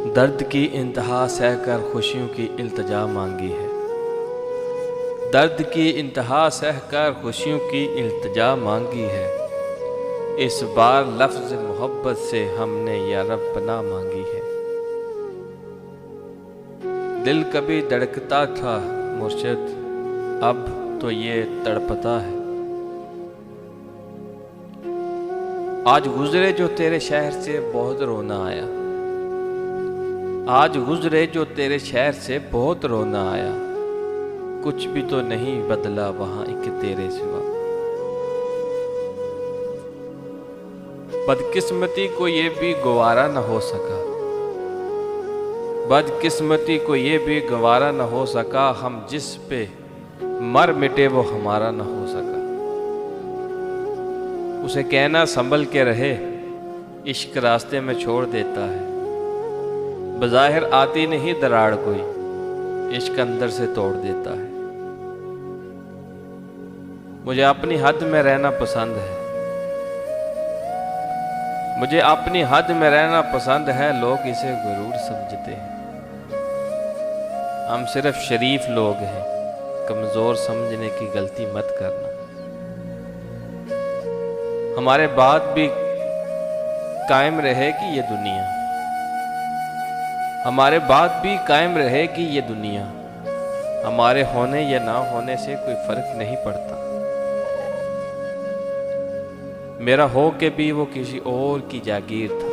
दर्द की इंतहा सहकर खुशियों की इल्तिजा मांगी है। दर्द की इंतहा सहकर खुशियों की इल्तिजा मांगी है। इस बार लफ्ज़ मोहब्बत से हमने या रब पनाह मांगी है। दिल कभी धड़कता था मुर्शिद, अब तो ये तड़पता है। आज गुजरे जो तेरे शहर से बहुत रोना आया। आज गुजरे जो तेरे शहर से बहुत रोना आया। कुछ भी तो नहीं बदला वहां एक तेरे सिवा। बदकिस्मती को ये भी गवारा न हो सका। बदकिस्मती को ये भी गवारा न हो सका। हम जिस पे मर मिटे वो हमारा न हो सका। उसे कहना संभल के रहे, इश्क रास्ते में छोड़ देता है। बज़ाहिर आती नहीं दरार कोई, इश्क अंदर से तोड़ देता है। मुझे अपनी हद में रहना पसंद है। मुझे अपनी हद में रहना पसंद है। लोग इसे गुरूर समझते हैं। हम सिर्फ शरीफ लोग हैं, कमज़ोर समझने की गलती मत करना। हमारे बाद भी कायम रहेगी ये दुनिया। हमारे बाद भी कायम रहेगी ये दुनिया। हमारे होने या ना होने से कोई फर्क नहीं पड़ता। मेरा हो के भी वो किसी और की जागीर था।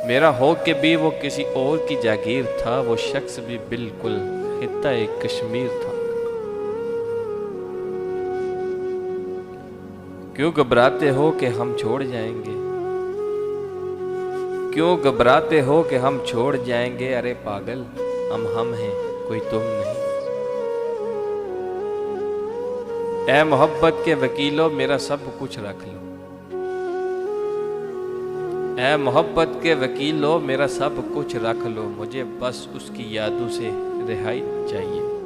मेरा हो के भी वो किसी और की जागीर था। वो शख्स भी बिल्कुल खित्ता-ए कश्मीर था। क्यों घबराते हो कि हम छोड़ जाएंगे? क्यों घबराते हो कि हम छोड़ जाएंगे? अरे पागल, हम हैं, कोई तुम नहीं। ऐ मोहब्बत के वकीलों, मेरा सब कुछ रख लो। ऐ मोहब्बत के वकीलों, मेरा सब कुछ रख लो। मुझे बस उसकी यादों से रिहाई चाहिए।